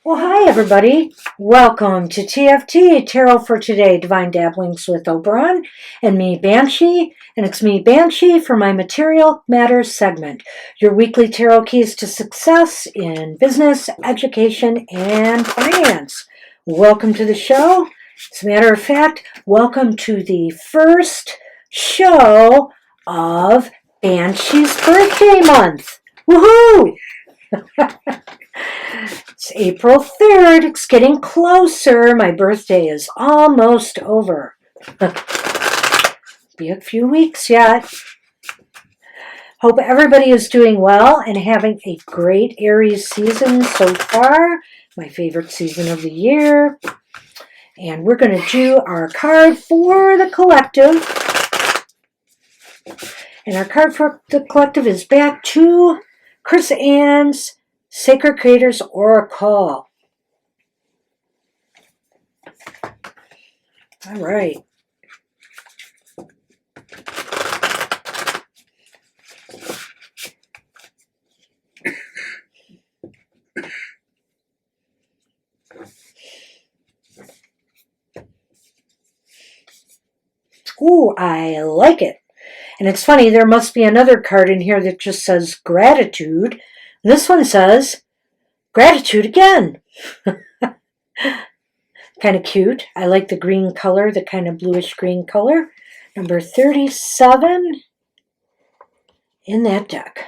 Well, hi everybody. Welcome to TFT, Tarot for Today, Divine Dabblings with Oberon, and me, Banshee, and it's me, Banshee, for my Material Matters segment, your weekly tarot keys to success in business, education, and finance. Welcome to the show. As a matter of fact, welcome to the first show of Banshee's birthday month. Woohoo! It's April 3rd. It's getting closer. My birthday is almost over. Be a few weeks yet. Hope everybody is doing well and having a great Aries season so far. My favorite season of the year. And we're going to do our card for the collective. And our card for the collective is back to Chris Ann's Sacred Creators Oracle. All right. Ooh, I like it. And it's funny, there must be another card in here that just says gratitude. This one says gratitude again. Kind of cute. I like the green color, the kind of bluish green color. Number 37 in that deck.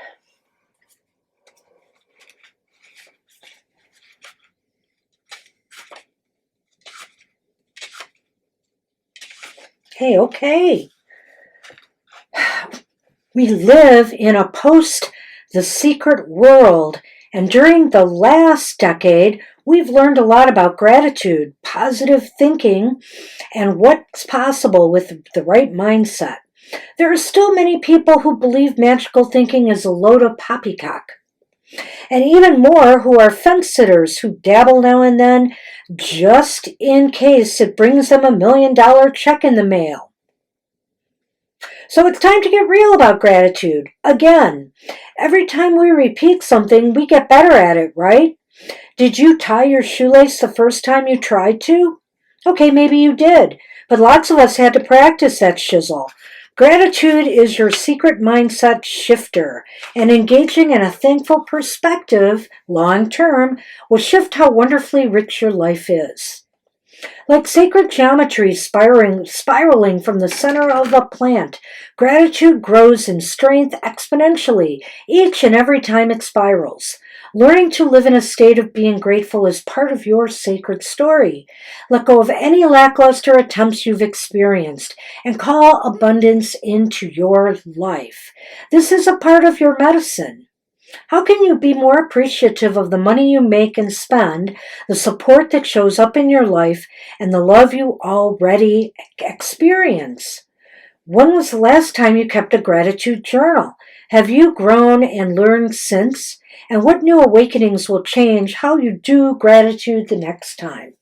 Okay. We live in a post-The Secret world, and during the last decade, we've learned a lot about gratitude, positive thinking, and what's possible with the right mindset. There are still many people who believe magical thinking is a load of poppycock, and even more who are fence-sitters who dabble now and then just in case it brings them $1 million check in the mail. So it's time to get real about gratitude. Again, every time we repeat something, we get better at it, right? Did you tie your shoelace the first time you tried to? Okay, maybe you did, but lots of us had to practice that shizzle. Gratitude is your secret mindset shifter, and engaging in a thankful perspective, long term, will shift how wonderfully rich your life is. Like sacred geometry spiraling from the center of a plant, gratitude grows in strength exponentially each and every time it spirals. Learning to live in a state of being grateful is part of your sacred story. Let go of any lackluster attempts you've experienced and call abundance into your life. This is a part of your medicine. How can you be more appreciative of the money you make and spend, the support that shows up in your life, and the love you already experience? When was the last time you kept a gratitude journal? Have you grown and learned since? And what new awakenings will change how you do gratitude the next time?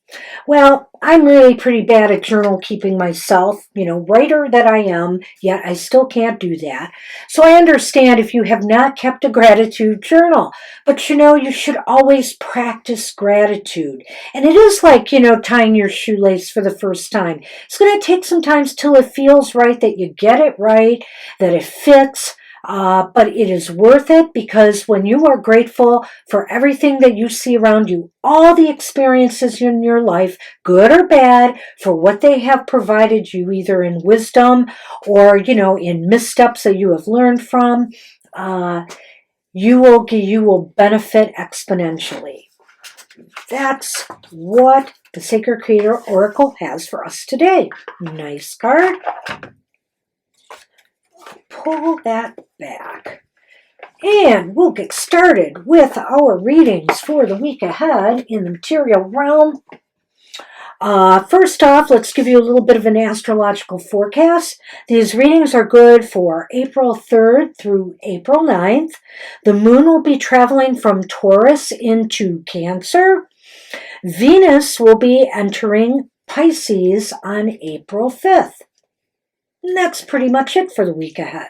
Well, I'm really pretty bad at journal keeping myself, writer that I am, yet I still can't do that. So I understand if you have not kept a gratitude journal, but you should always practice gratitude. And it is like, tying your shoelace for the first time. It's going to take some time till it feels right, that you get it right, that it fits. But it is worth it, because when you are grateful for everything that you see around you, all the experiences in your life, good or bad, for what they have provided you, either in wisdom or, in missteps that you have learned from, you will benefit exponentially. that's what the Sacred Creator Oracle has for us today. Nice card. Pull that back. And we'll get started with our readings for the week ahead in the material realm. First off, let's give you a little bit of an astrological forecast. These readings are good for April 3rd through April 9th. The moon will be traveling from Taurus into Cancer. Venus will be entering Pisces on April 5th. And that's pretty much it for the week ahead.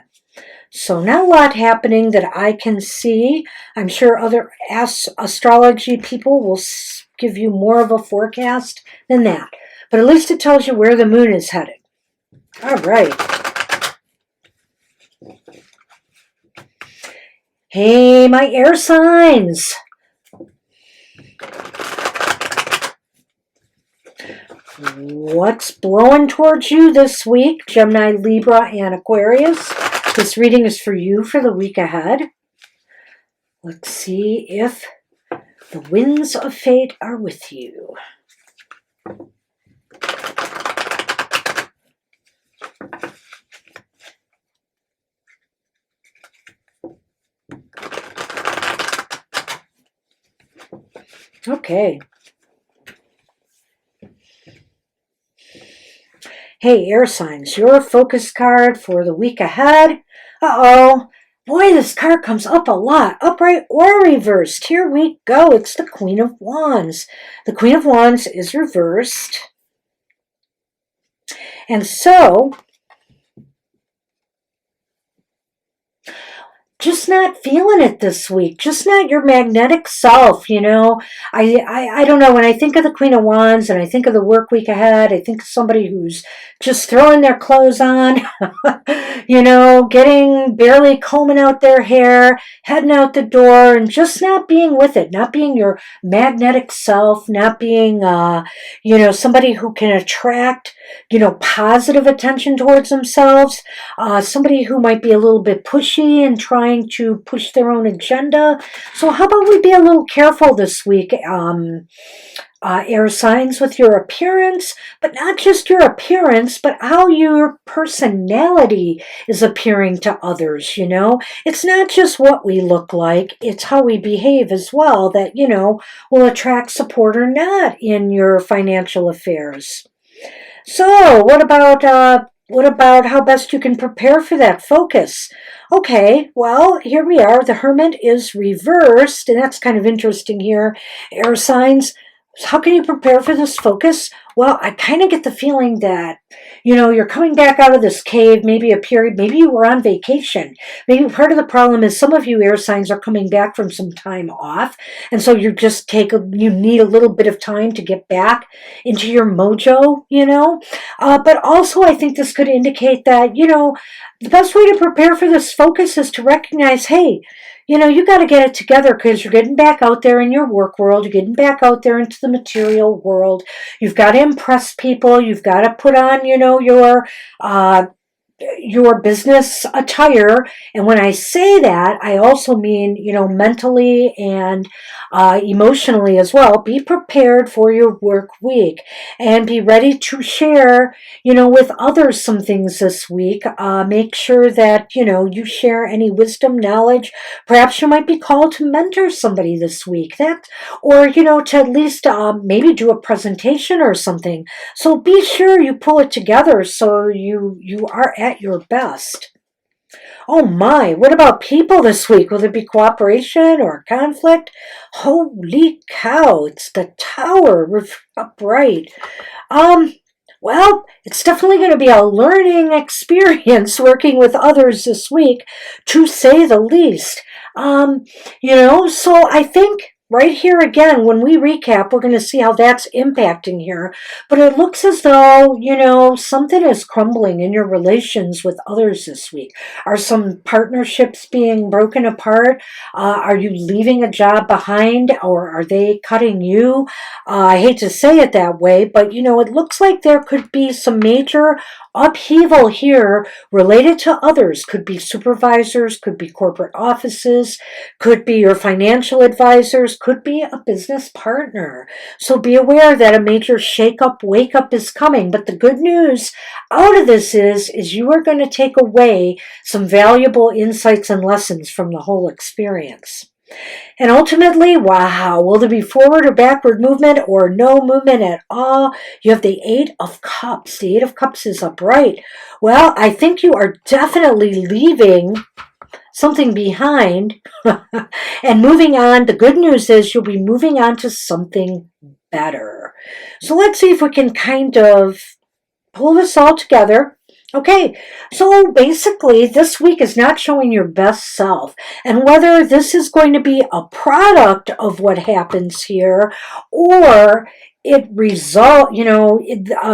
So not a lot happening that I can see. I'm sure other astrology people will give you more of a forecast than that. But at least it tells you where the moon is headed. All right. Hey, my air signs. What's blowing towards you this week, Gemini, Libra, and Aquarius? This reading is for you for the week ahead. Let's see if the winds of fate are with you. Okay. Hey, air signs, your focus card for the week ahead. Uh-oh. Boy, this card comes up a lot, upright or reversed. Here we go. It's the Queen of Wands. The Queen of Wands is reversed. And so, just not feeling it this week. Just not your magnetic self, you know. I don't know. When I think of the Queen of Wands and I think of the work week ahead, I think of somebody who's just throwing their clothes on, you know, barely combing out their hair, heading out the door, and just not being with it, not being your magnetic self, not being, you know, somebody who can attract, you know, positive attention towards themselves, somebody who might be a little bit pushy and trying to push their own agenda. So how about we be a little careful this week, air signs, with your appearance, but not just your appearance, but how your personality is appearing to others, you know. It's not just what we look like, it's how we behave as well that, you know, will attract support or not in your financial affairs. So what about how best you can prepare for that focus? Okay, well, here we are. The Hermit is reversed, and that's kind of interesting here. Air signs, how can you prepare for this focus? Well, I kind of get the feeling that, you know, you're coming back out of this cave, maybe a period, maybe you were on vacation. Maybe part of the problem is some of you air signs are coming back from some time off, and so you need a little bit of time to get back into your mojo, you know. But also I think this could indicate that, you know, the best way to prepare for this focus is to recognize, hey, you know, you got to get it together because you're getting back out there in your work world. You're getting back out there into the material world. You've got to impress people. You've got to put on, you know, your business attire. And when I say that, I also mean, you know, mentally and emotionally as well. Be prepared for your work week and be ready to share, you know, with others some things this week. Make sure that, you know, you share any wisdom, knowledge. Perhaps you might be called to mentor somebody this week, or, you know, to at least maybe do a presentation or something. So be sure you pull it together so you are at your best. Oh my, what about people this week? Will there be cooperation or conflict? Holy cow, it's the Tower upright. Well, it's definitely going to be a learning experience working with others this week, to say the least. You know, so I think right here again, when we recap, we're going to see how that's impacting here. But it looks as though, you know, something is crumbling in your relations with others this week. Are some partnerships being broken apart? Are you leaving a job behind, or are they cutting you? I hate to say it that way, but, you know, it looks like there could be some major upheaval here related to others. Could be supervisors, could be corporate offices, could be your financial advisors, could be a business partner. So be aware that a major shake-up, wake-up is coming. But the good news out of this is you are going to take away some valuable insights and lessons from the whole experience. And ultimately, wow, will there be forward or backward movement or no movement at all? You have the Eight of Cups. The Eight of Cups is upright. Well, I think you are definitely leaving something behind and moving on. The good news is you'll be moving on to something better. So let's see if we can kind of pull this all together. Okay, so basically this week is not showing your best self, and whether this is going to be a product of what happens here or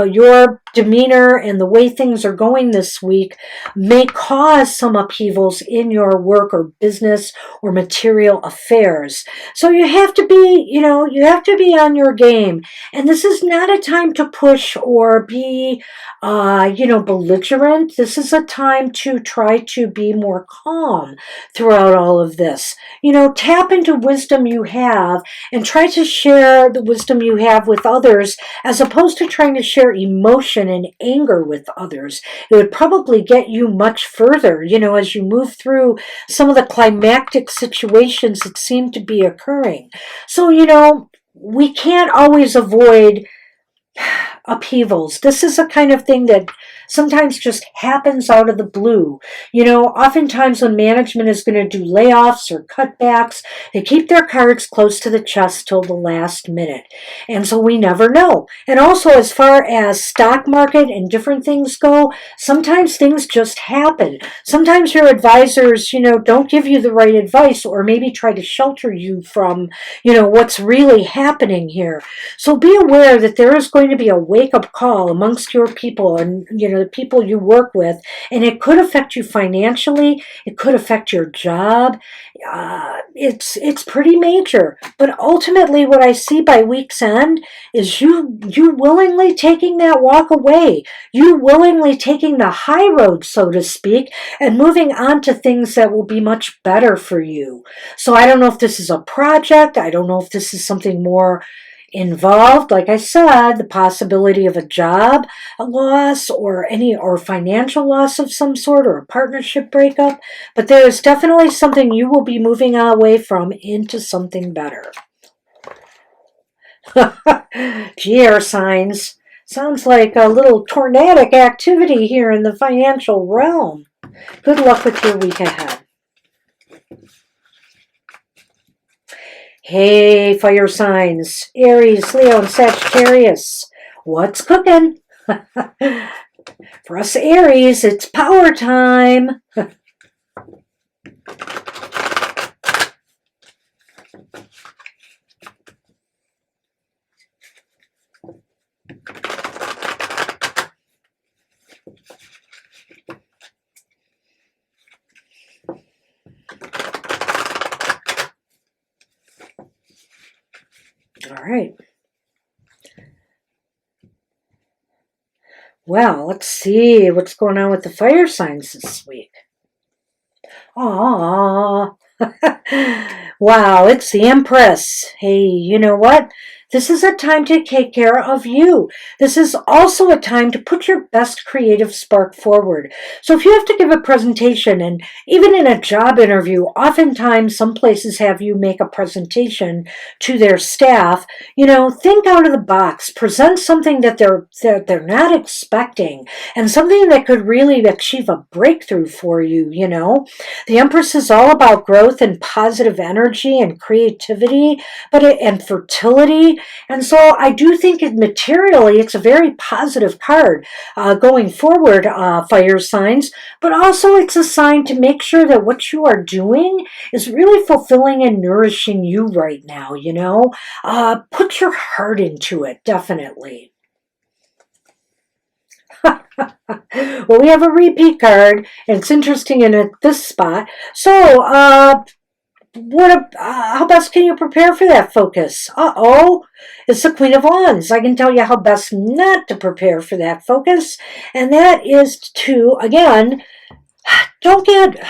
your demeanor and the way things are going this week may cause some upheavals in your work or business or material affairs. So you have to be on your game. And this is not a time to push or be, belligerent. This is a time to try to be more calm throughout all of this. Tap into wisdom you have and try to share the wisdom you have with others as opposed to trying to share emotion and anger with others. It would probably get you much further, as you move through some of the climactic situations that seem to be occurring. So, we can't always avoid upheavals. This is a kind of thing that sometimes just happens out of the blue. Oftentimes when management is going to do layoffs or cutbacks, they keep their cards close to the chest till the last minute. And so we never know. And also as far as stock market and different things go, sometimes things just happen. Sometimes your advisors, don't give you the right advice or maybe try to shelter you from, what's really happening here. So be aware that there is going to be a wake-up call amongst your people and, the people you work with, and it could affect you financially. It could affect your job. It's pretty major. But ultimately, what I see by week's end is you willingly taking that walk away. You willingly taking the high road, so to speak, and moving on to things that will be much better for you. So I don't know if this is a project. I don't know if this is something more involved. Like I said, the possibility of a job loss or financial loss of some sort or a partnership breakup. But there is definitely something you will be moving away from into something better. Gee, air signs. Sounds like a little tornadic activity here in the financial realm. Good luck with your week ahead. Hey, fire signs, Aries, Leo, and Sagittarius. What's cooking? For us Aries, it's power time. All right. Well, let's see what's going on with the fire signs this week. Aww. Wow, it's the Empress. Hey, you know what? This is a time to take care of you. This is also a time to put your best creative spark forward. So if you have to give a presentation, and even in a job interview, oftentimes some places have you make a presentation to their staff. Think out of the box. Present something that they're not expecting, and something that could really achieve a breakthrough for you. The Empress is all about growth and positive energy and creativity, and fertility. And so I do think materially it's a very positive card going forward, fire signs, but also it's a sign to make sure that what you are doing is really fulfilling and nourishing you right now, Put your heart into it, definitely. Well, we have a repeat card, and it's interesting in this spot. So, how best can you prepare for that focus? It's the Queen of Wands. I can tell you how best not to prepare for that focus, and that is to, again, don't get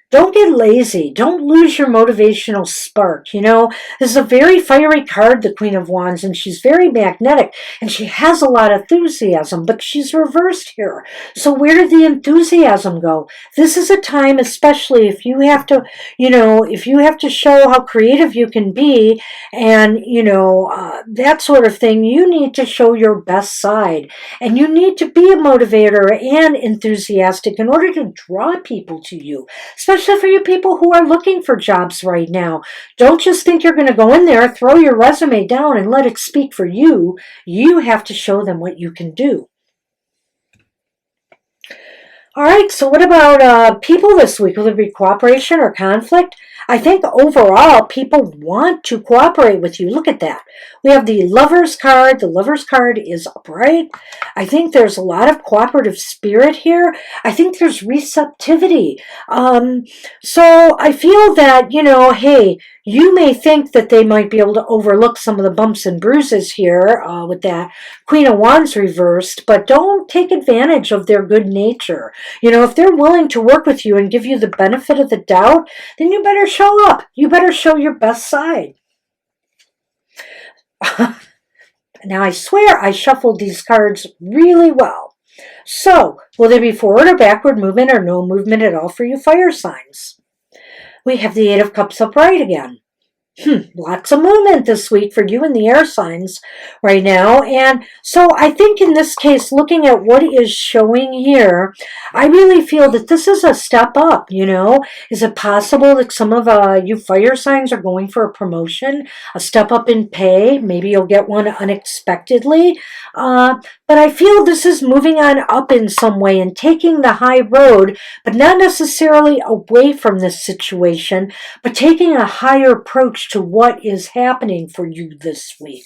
Don't get lazy. Don't lose your motivational spark. You know, this is a very fiery card, the Queen of Wands, and she's very magnetic and she has a lot of enthusiasm, but she's reversed here. So where did the enthusiasm go? This is a time, especially if you have to, if you have to show how creative you can be and, that sort of thing, you need to show your best side. And you need to be a motivator and enthusiastic in order to draw people to you, especially for you people who are looking for jobs right now. Don't just think you're going to go in there, throw your resume down, and let it speak for you. You have to show them what you can do. All right, so what about people this week? Will there be cooperation or conflict? I think overall people want to cooperate with you. Look at that. We have the Lover's card. The Lover's card is upright. I think there's a lot of cooperative spirit here. I think there's receptivity. So I feel that, hey, you may think that they might be able to overlook some of the bumps and bruises here with that Queen of Wands reversed, but don't take advantage of their good nature. If they're willing to work with you and give you the benefit of the doubt, then you better show up. You better show your best side. Now, I swear I shuffled these cards really well. So, will there be forward or backward movement or no movement at all for you fire signs? We have the Eight of Cups upright again. Lots of movement this week for you in the air signs right now. And so I think in this case, looking at what is showing here, I really feel that this is a step up, Is it possible that some of you fire signs are going for a promotion, a step up in pay? Maybe you'll get one unexpectedly. But I feel this is moving on up in some way and taking the high road, but not necessarily away from this situation, but taking a higher approach to what is happening for you this week.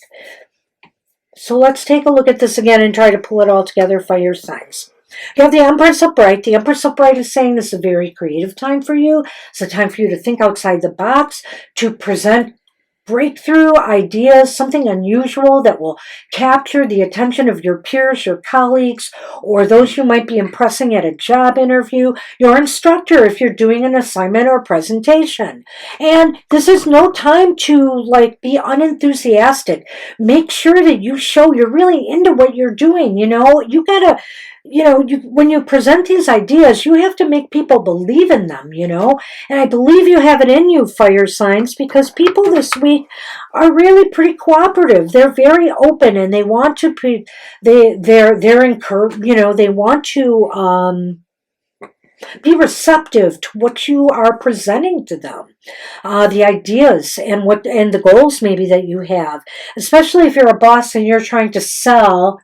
So let's take a look at this again and try to pull it all together, fire signs. You have the Empress upright. The Empress upright is saying this is a very creative time for you. It's a time for you to think outside the box, to present breakthrough ideas, something unusual that will capture the attention of your peers, your colleagues, or those you might be impressing at a job interview, your instructor if you're doing an assignment or presentation. And this is no time to be unenthusiastic. Make sure that you show you're really into what you're doing. You gotta, when you present these ideas, you have to make people believe in them, and I believe you have it in you, fire signs, because people this week are really pretty cooperative. They're very open and they want to they're encouraged, they want to be receptive to what you are presenting to them, the ideas and the goals maybe that you have, especially if you're a boss and you're trying to sell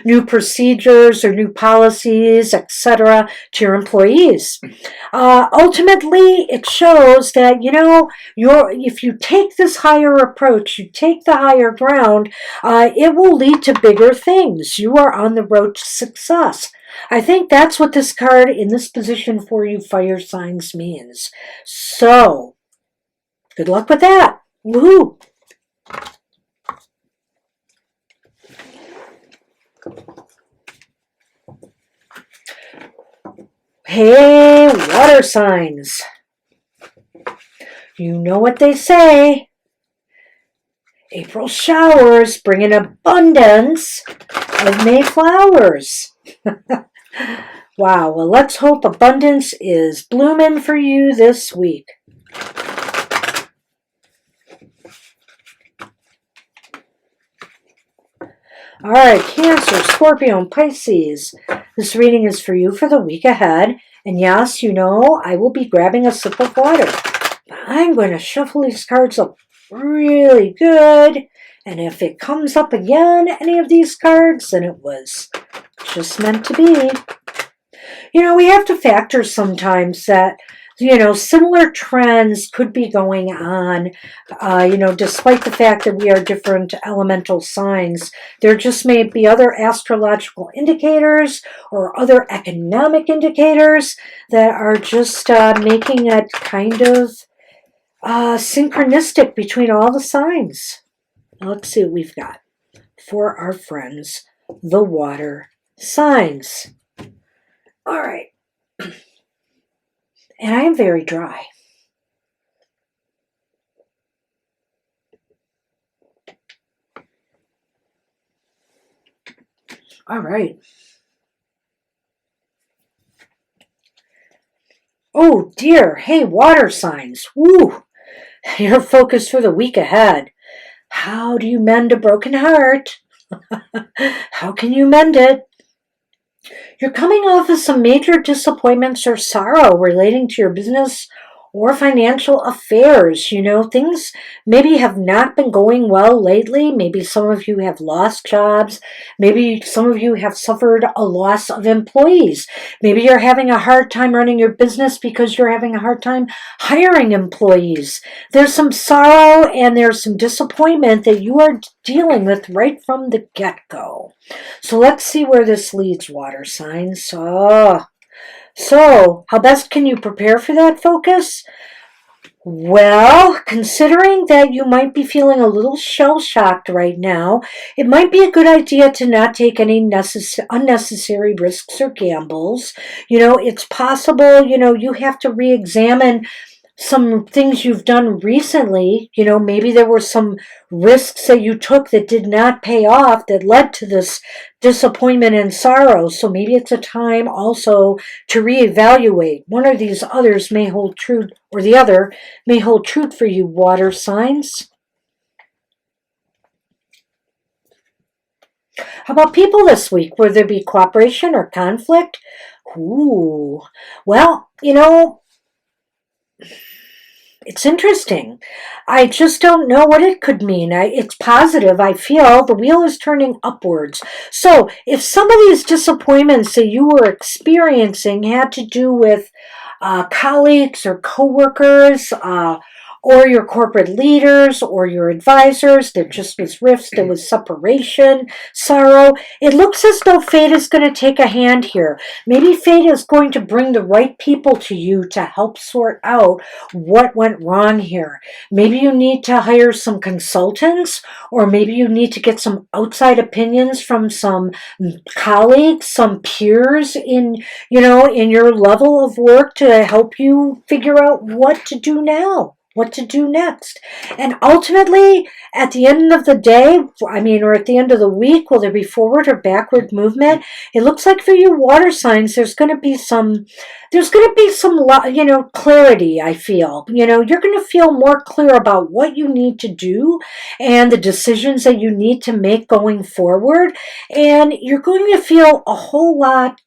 new procedures or new policies, etc., to your employees. Ultimately, it shows that if you take this higher approach, you take the higher ground, it will lead to bigger things. You are on the road to success. I think that's what this card in this position for you fire signs means. So, good luck with that. Woohoo! Hey, water signs. You know what they say. April showers bring an abundance of May flowers. Wow, well, let's hope abundance is blooming for you this week. All right, Cancer, Scorpio, and Pisces. This reading is for you for the week ahead. And yes, I will be grabbing a sip of water. But I'm going to shuffle these cards up really good. And if it comes up again, any of these cards, then it was just meant to be. We have to factor sometimes that, similar trends could be going on, despite the fact that we are different elemental signs. There just may be other astrological indicators or other economic indicators that are just making it kind of synchronistic between all the signs. Now, let's see what we've got for our friends, the water signs. All right. And I am very dry. All right. Oh dear. Hey, water signs. Woo. Your focus for the week ahead. How do you mend a broken heart? How can you mend it? You're coming off of some major disappointments or sorrow relating to your business or financial affairs. Things maybe have not been going well lately. Maybe some of you have lost jobs. Maybe some of you have suffered a loss of employees. Maybe you're having a hard time running your business because you're having a hard time hiring employees. There's some sorrow and there's some disappointment that you are dealing with right from the get-go. So let's see where this leads, water signs. So how best can you prepare for that focus? Well, considering that you might be feeling a little shell-shocked right now, it might be a good idea to not take any unnecessary risks or gambles. It's possible, you have to re-examine some things you've done recently. Maybe there were some risks that you took that did not pay off that led to this disappointment and sorrow. So maybe it's a time also to reevaluate. One or these others may hold true, or the other may hold truth for you, water signs. How about people this week? Will there be cooperation or conflict? Ooh, well, it's interesting. I just don't know what it could mean. It's positive. I feel the wheel is turning upwards. So if some of these disappointments that you were experiencing had to do with colleagues or coworkers, or your corporate leaders or your advisors, there just was rifts, there was separation, sorrow. It looks as though fate is going to take a hand here. Maybe fate is going to bring the right people to you to help sort out what went wrong here. Maybe you need to hire some consultants, or maybe you need to get some outside opinions from some colleagues, some peers in your level of work to help you figure out what to do now, what to do next. And ultimately, at the end of the day, or at the end of the week, will there be forward or backward movement? It looks like for you water signs, there's going to be some clarity, I feel. You're going to feel more clear about what you need to do and the decisions that you need to make going forward. And you're going to feel a whole lot,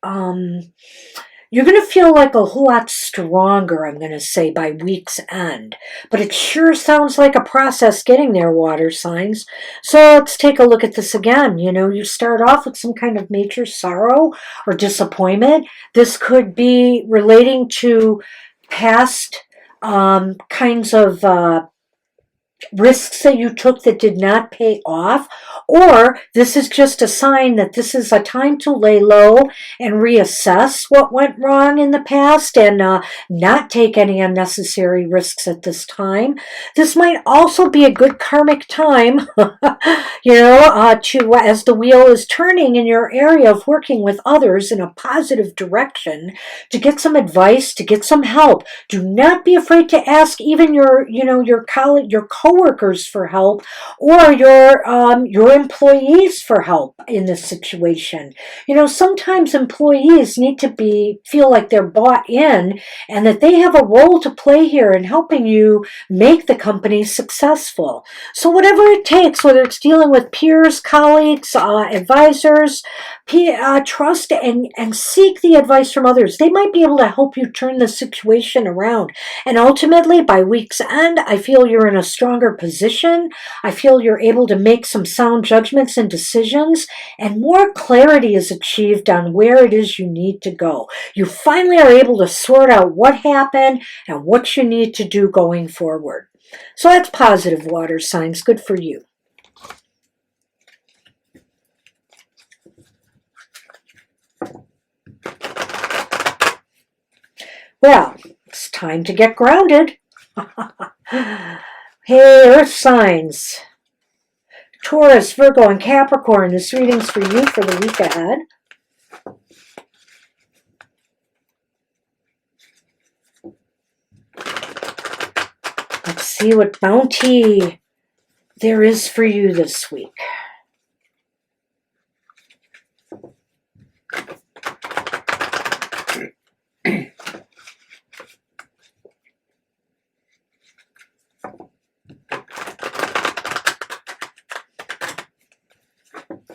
you're going to feel like a whole lot stronger, I'm going to say, by week's end. But it sure sounds like a process getting there, water signs. So let's take a look at this again. You start off with some kind of major sorrow or disappointment. This could be relating to past kinds of risks that you took that did not pay off, or this is just a sign that this is a time to lay low and reassess what went wrong in the past and not take any unnecessary risks at this time. This might also be a good karmic time, to as the wheel is turning in your area of working with others in a positive direction, to get some advice, to get some help. Do not be afraid to ask even your colleague, your coworkers for help, or your employees for help in this situation. Sometimes employees need to feel like they're bought in and that they have a role to play here in helping you make the company successful. So whatever it takes, whether it's dealing with peers, colleagues, advisors, trust and seek the advice from others. They might be able to help you turn the situation around. And ultimately, by week's end, I feel you're in a stronger position. I feel you're able to make some sound judgments and decisions, and more clarity is achieved on where it is you need to go. You finally are able to sort out what happened and what you need to do going forward. So that's positive, water signs. Good for you. Well, it's time to get grounded. Hey, Earth signs. Taurus, Virgo, and Capricorn. This reading's for you for the week ahead. see what bounty there is for you this week.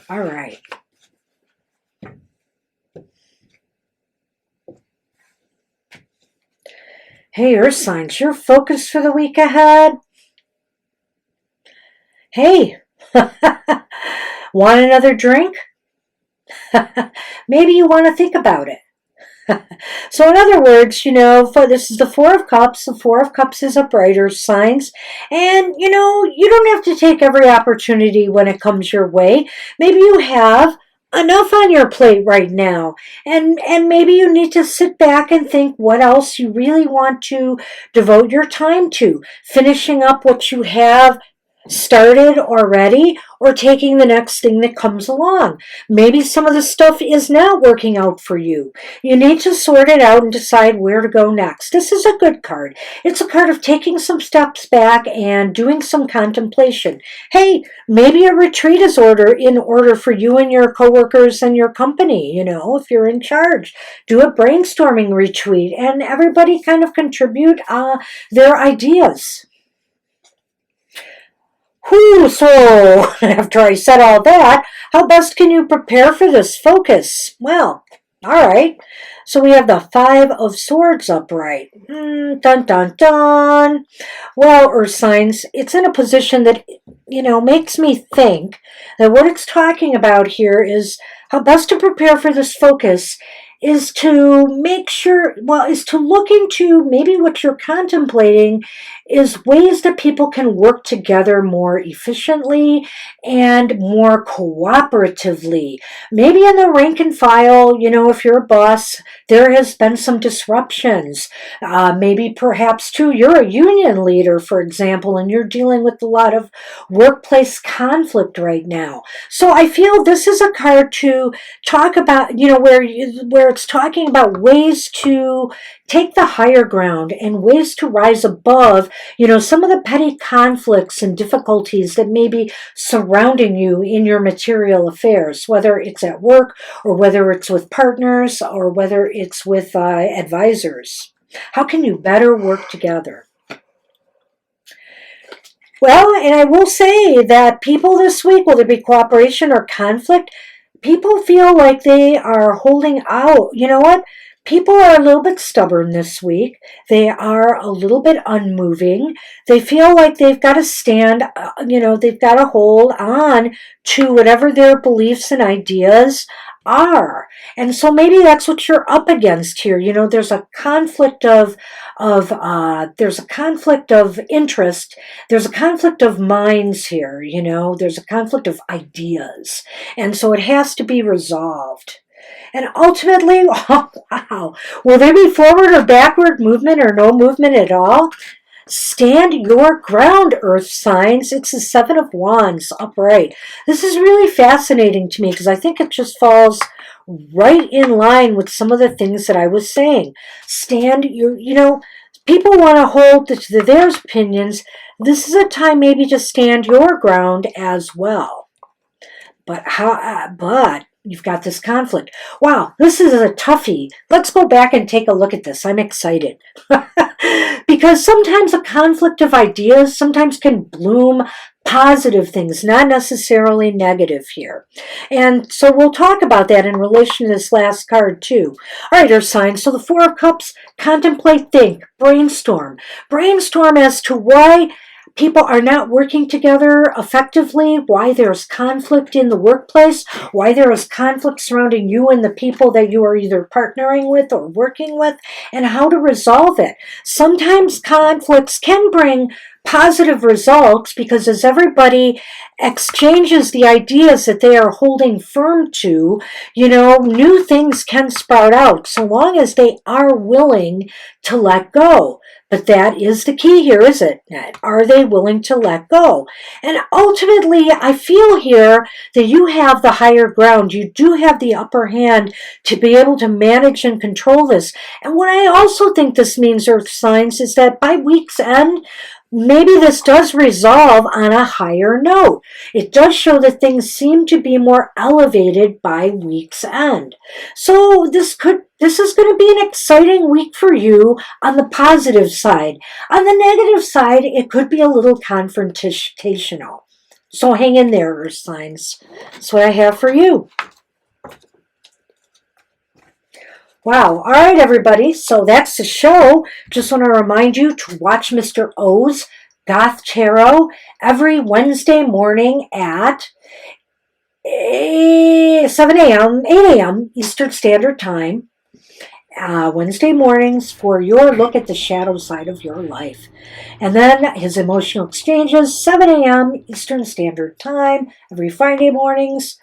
All right. Hey, Earth signs, your focus for the week ahead. Hey, want another drink? Maybe you want to think about it. So in other words, this is the Four of Cups. The Four of Cups is upright, Earth signs. And, you don't have to take every opportunity when it comes your way. Maybe you have enough on your plate right now. And maybe you need to sit back and think what else you really want to devote your time to. Finishing up what you have started already, or taking the next thing that comes along. Maybe some of the stuff is not working out for you. You need to sort it out and decide where to go next. This is a good card. It's a card of taking some steps back and doing some contemplation. Hey, maybe a retreat is in order for you and your coworkers and your company, if you're in charge. Do a brainstorming retreat and everybody kind of contribute their ideas. So after I said all that, how best can you prepare for this focus? Well, all right. So we have the Five of Swords upright. Dun, dun, dun. Well, Earth signs, it's in a position that, makes me think that what it's talking about here is how best to prepare for this focus is to look into maybe what you're contemplating is ways that people can work together more efficiently and more cooperatively. Maybe in the rank and file, if you're a boss, there has been some disruptions. Maybe perhaps too, you're a union leader, for example, and you're dealing with a lot of workplace conflict right now. So I feel this is a card to talk about, where it's talking about ways to take the higher ground and ways to rise above, some of the petty conflicts and difficulties that may be surrounding you in your material affairs, whether it's at work or whether it's with partners or whether it's with advisors. How can you better work together? Well, and I will say that people this week, whether it be cooperation or conflict, people feel like they are holding out. You know what? People are a little bit stubborn this week. They are a little bit unmoving. They feel like they've got to stand, they've got to hold on to whatever their beliefs and ideas are. And so maybe that's what you're up against here. There's a conflict of interest. There's a conflict of minds here. There's a conflict of ideas. And so it has to be resolved. And ultimately, oh, wow, will there be forward or backward movement or no movement at all? Stand your ground, Earth signs. It's the Seven of Wands upright. This is really fascinating to me because I think it just falls right in line with some of the things that I was saying. People want to hold to their opinions. This is a time maybe to stand your ground as well. But you've got this conflict. Wow, this is a toughie. Let's go back and take a look at this. I'm excited. Because sometimes a conflict of ideas sometimes can bloom positive things, not necessarily negative here. And so we'll talk about that in relation to this last card too. All right, Earth signs. So the Four of Cups, contemplate, think, brainstorm. Brainstorm as to why people are not working together effectively, why there's conflict in the workplace, why there is conflict surrounding you and the people that you are either partnering with or working with, and how to resolve it. Sometimes conflicts can bring positive results because as everybody exchanges the ideas that they are holding firm to, new things can sprout out so long as they are willing to let go. But that is the key here, is it? Are they willing to let go? And ultimately, I feel here that you have the higher ground. You do have the upper hand to be able to manage and control this. And what I also think this means, Earth signs, is that by week's end, maybe this does resolve on a higher note. It does show that things seem to be more elevated by week's end. So this is going to be an exciting week for you on the positive side. On the negative side, it could be a little confrontational. So hang in there, Earth signs. That's what I have for you. Wow. All right, everybody. So that's the show. Just want to remind you to watch Mr. O's Goth Tarot every Wednesday morning at 7 a.m., 8 a.m. Eastern Standard Time. Wednesday mornings for your look at the shadow side of your life. And then his emotional exchanges, 7 a.m. Eastern Standard Time, every Friday mornings,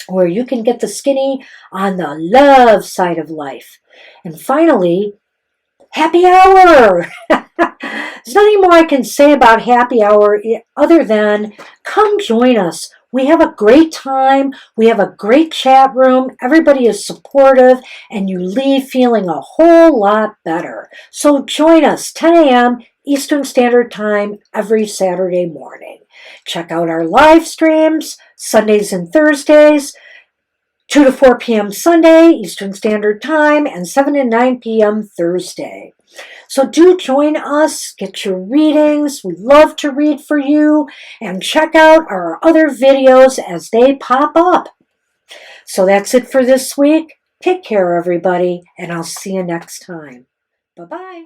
where you can get the skinny on the love side of life. And finally, happy hour! There's nothing more I can say about happy hour other than come join us. We have a great time. We have a great chat room. Everybody is supportive, and you leave feeling a whole lot better. So join us, 10 a.m. Eastern Standard Time every Saturday morning. Check out our live streams, Sundays and Thursdays, 2 to 4 p.m. Sunday, Eastern Standard Time, and 7 to 9 p.m. Thursday. So do join us, get your readings. We love to read for you, and check out our other videos as they pop up. So that's it for this week. Take care, everybody, and I'll see you next time. Bye-bye.